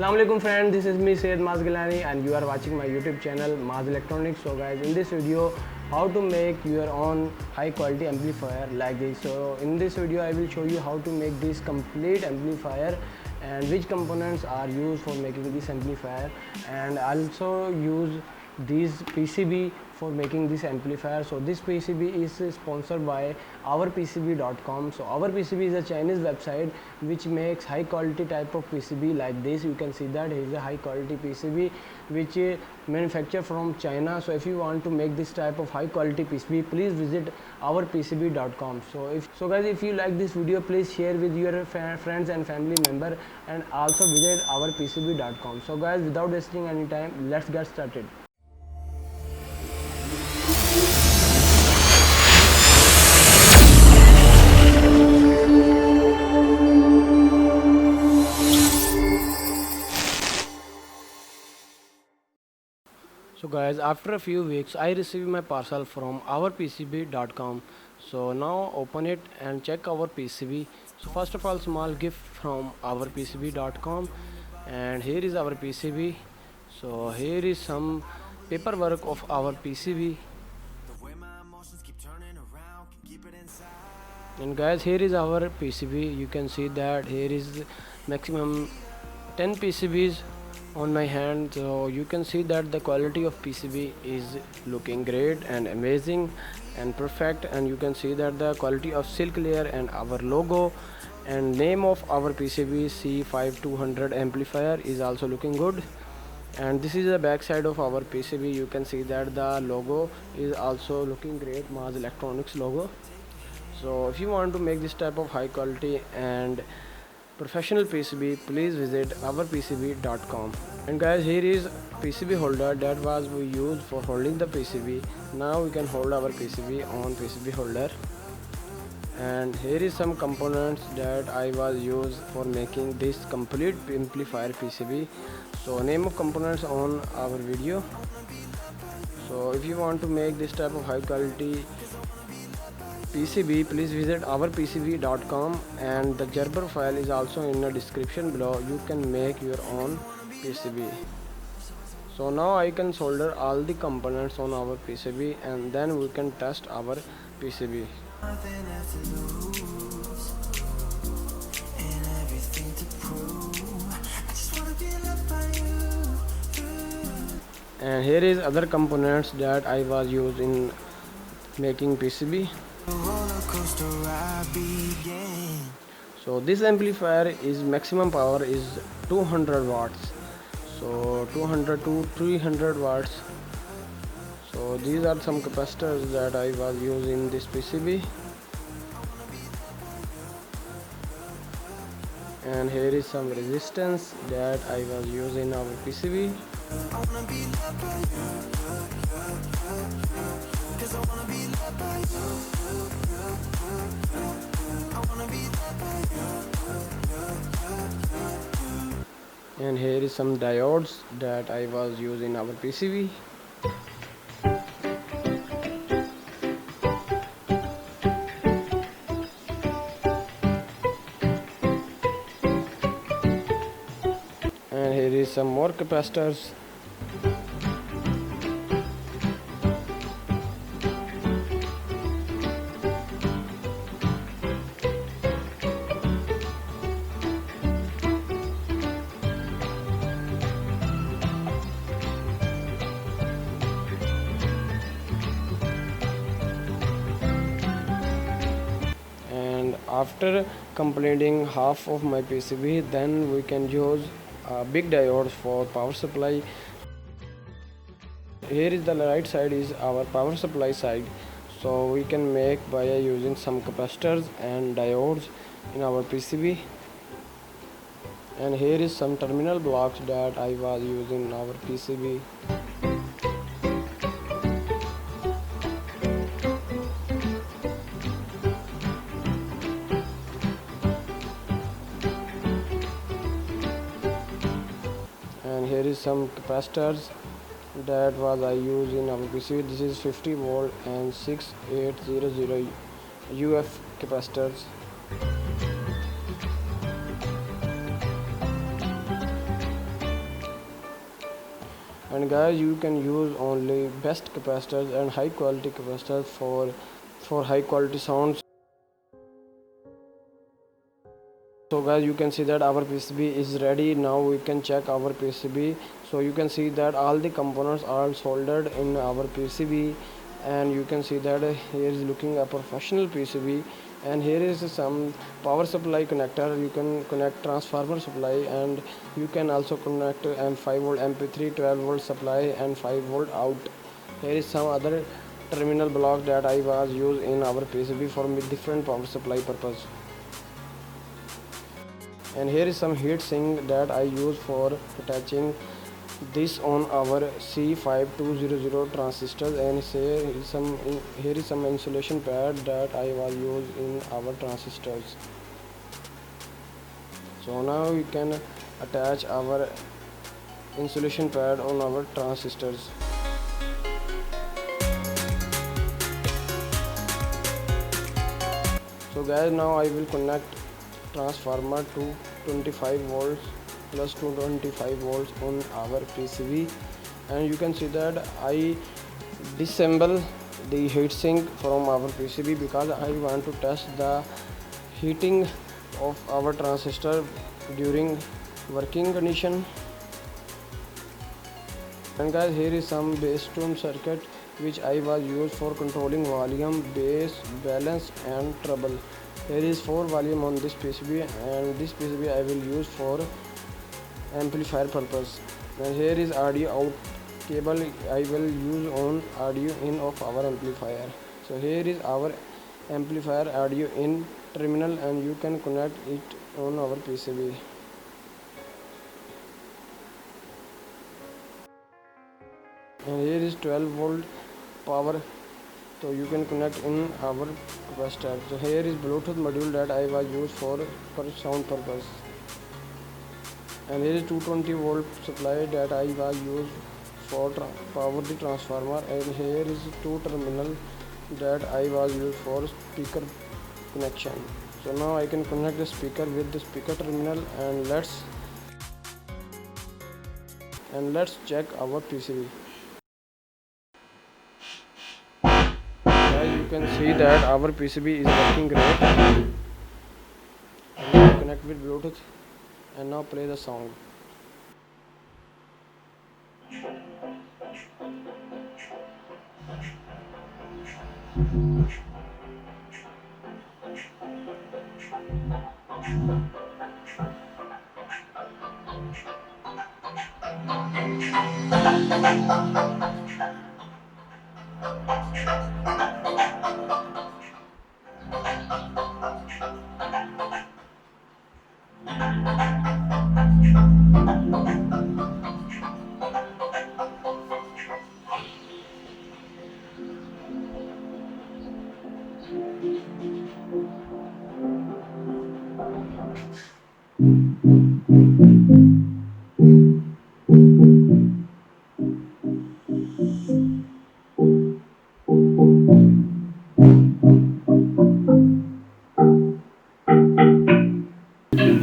Assalamualaikum friends, this is me Syed Maz Gilani and you are watching my YouTube channel Maz Electronics. So guys, in this video how to make your own high quality amplifier like this. So in this video I will show you how to make this complete amplifier and which components are used for making this amplifier, and also use these PCB for making this amplifier. So this PCB is sponsored by ourpcb.com. So OurPCB is a Chinese website which makes high quality type of PCB like this. You can see that here is a high quality PCB which manufactured from China. So if you want to make this type of high quality PCB, please visit ourpcb.com. So guys, if you like this video, please share with your friends and family member, and also visit ourpcb.com. So guys, without wasting any time, let's get started. So guys, after a few weeks I received my parcel from ourpcb.com. So now open it and check our PCB. So first of all, small gift from ourpcb.com, and here is our PCB. So here is some paperwork of our PCB, and guys, here is our PCB. You can see that here is maximum 10 PCBs on my hand. So you can see that the quality of PCB is looking great and amazing and perfect, and you can see that the quality of silk layer and our logo and name of our PCB C5200 amplifier is also looking good. And this is the back side of our PCB. You can see that the logo is also looking great, Maz Electronics logo. So if you want to make this type of high quality and professional PCB, please visit ourpcb.com. And guys, here is PCB holder that was we used for holding the PCB. Now we can hold our PCB on PCB holder. And here is some components that I was used for making this complete amplifier PCB. So name of components on our video. So if you want to make this type of high quality PCB, please visit ourpcb.com, and the Gerber file is also in the description below. You can make your own PCB. So now I can solder all the components on our PCB, and then we can test our PCB. And here is other components that I was used in making PCB. So this amplifier is maximum power is 200 watts. So 200 to 300 watts. So these are some capacitors that I was using this PCB. And here is some resistance that I was using our PCB. And here is some diodes that I was using our PCB. And here is some more capacitors. And After completing half of my PCB, then we can use big diodes for power supply. Here is the right side is our power supply side, so we can make by using some capacitors and diodes in our PCB. And here is some terminal blocks that I was using in our PCB. And here is some capacitors that was I use in our PCB. This is 50 volt and 6800 UF capacitors. And guys, you can use only best capacitors and high quality capacitors for high quality sounds. So guys, you can see that our PCB is ready. Now we can check our PCB. So you can see that all the components are soldered in our PCB, and you can see that here is looking a professional PCB. And here is some power supply connector. You can connect transformer supply, and you can also connect 5 volt MP3 12 volt supply and 5 volt out. Here is some other terminal block that I was used in our PCB for different power supply purpose. And here is some heat sink that I use for attaching this on our C5200 transistors. And here is some insulation pad that I was used in our transistors. So now we can attach our insulation pad on our transistors. So guys, now I will connect transformer to 25 volts plus 225 volts on our PCB. And you can see that I disassemble the heatsink from our PCB because I want to test the heating of our transistor during working condition. And guys, here is some bass tune circuit which I was used for controlling volume, bass, balance and treble. There is 4 volume on this PCB, and this PCB I will use for amplifier purpose. And here is audio out cable I will use on audio in of our amplifier. So here is our amplifier audio in terminal, and you can connect it on our PCB. And here is 12 volt power, so you can connect in our capacitor. So here is Bluetooth module that I was used for sound purpose. And here is 220 volt supply that I was used for power the transformer. And here is 2 terminal that I was used for speaker connection. So now I can connect the speaker with the speaker terminal, and let's check our PCB. You can see that our PCB is working great. And now connect with Bluetooth, and now play the song.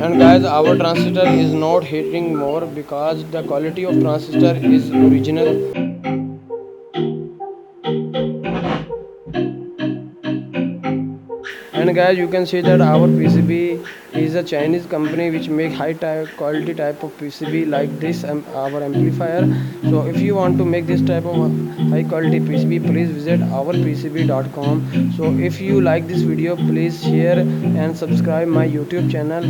And guys, our transistor is not heating more because the quality of transistor is original. And guys, you can see that our PCB is a Chinese company which make quality type of PCB like this our amplifier. So if you want to make this type of high quality PCB, please visit our pcb.com. So if you like this video, please share and subscribe my YouTube channel,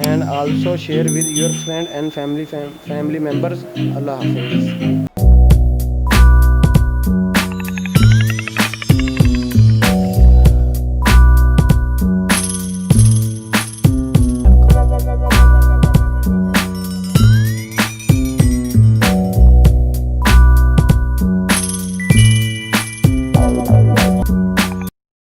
and also share with your friend and family members. Allah Hafiz.